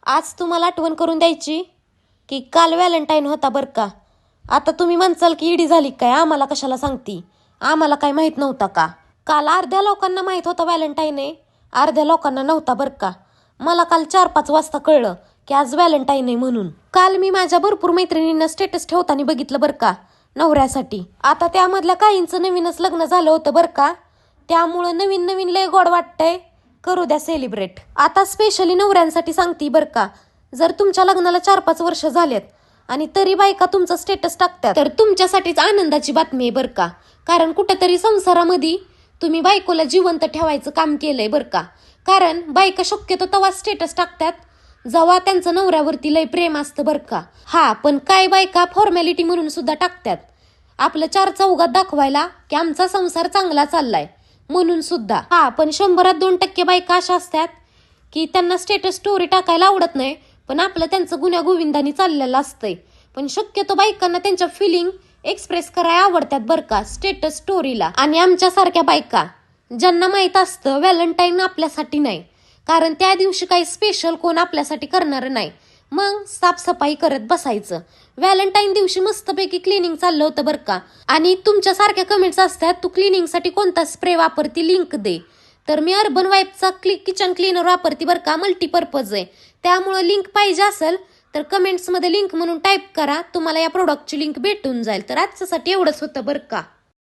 आज तुम्हाला आठवण करून द्यायची की काल व्हॅलेंटाईन होता बरं का. आता तुम्ही म्हणसाल की इडी झाली काय, आम्हाला कशाला सांगती, आम्हाला काय माहित नव्हता का. काल अर्ध्या लोकांना माहित होता व्हॅलेंटाईन आहे, अर्ध्या लोकांना नव्हता बरं का. मला काल 4-5 वाजता कळलं की आज व्हॅलेंटाईन आहे म्हणून. काल मी माझ्या भरपूर मैत्रिणींना स्टेटस ठेवताना बघितलं बरं का नवऱ्यासाठी. आता त्यामधल्या काहींचं नवीनच लग्न झालं होतं बरं का, त्यामुळं नवीन नवीन लय गोड वाटतंय, करू द्या सेलिब्रेट. आता स्पेशली नवऱ्यांसाठी सांगते बरं का, जर तुमच्या लग्नाला 4-5 वर्ष झालेत आणि तरी बायका तुमचं स्टेटस टाकतात तर तुमच्यासाठीच आनंदाची बातमी आहे बरं का. कारण कुठेतरी संसारामध्ये तुम्ही बायकोला जिवंत ठेवायचं काम केलंय बरं का. कारण बायका शक्यतो तेव्हा स्टेटस टाकतात जेव्हा त्यांचं नवऱ्यावरती लय प्रेम असतं बरं का. हा, पण काय बायका फॉर्मॅलिटी म्हणून सुद्धा टाकतात, आपलं 4 चौघात दाखवायला की आमचा संसार चांगला चाललाय म्हणून सुद्धा. हा, पण 100-त 2% बायका अशा असतात की त्यांना स्टेटस स्टोरी टाकायला आवडत नाही, पण आपलं त्यांचं गुन्ह्या गोविंदानी चाललेलं असतंय. पण शक्यतो बायकांना त्यांच्या फिलिंग एक्सप्रेस करायला आवडतात बरं का स्टेटस स्टोरीला. आणि आमच्यासारख्या बायका ज्यांना माहीत असतं व्हॅलेंटाईन आपल्यासाठी नाही, कारण त्या दिवशी काही स्पेशल कोण आपल्यासाठी करणार नाही, मग साफसफाई करत बसायचं. व्हॅलेंटाईन दिवशी मस्तपैकी क्लिनिंग चाललं होतं बरं का. आणि तुमच्यासारख्या कमेंट्स असतात, तू क्लिनिंगसाठी कोणता स्प्रे वापरती लिंक दे. तर मी अर्बन वाईफचा किचन क्लीनर वापरते बरं का, मल्टीपर्पज आहे. त्यामुळं लिंक पाहिजे असेल तर कमेंट्समध्ये लिंक म्हणून टाईप करा, तुम्हाला या प्रोडक्टची लिंक भेटून जाईल. तर आजच्यासाठी एवढंच होतं बरं का.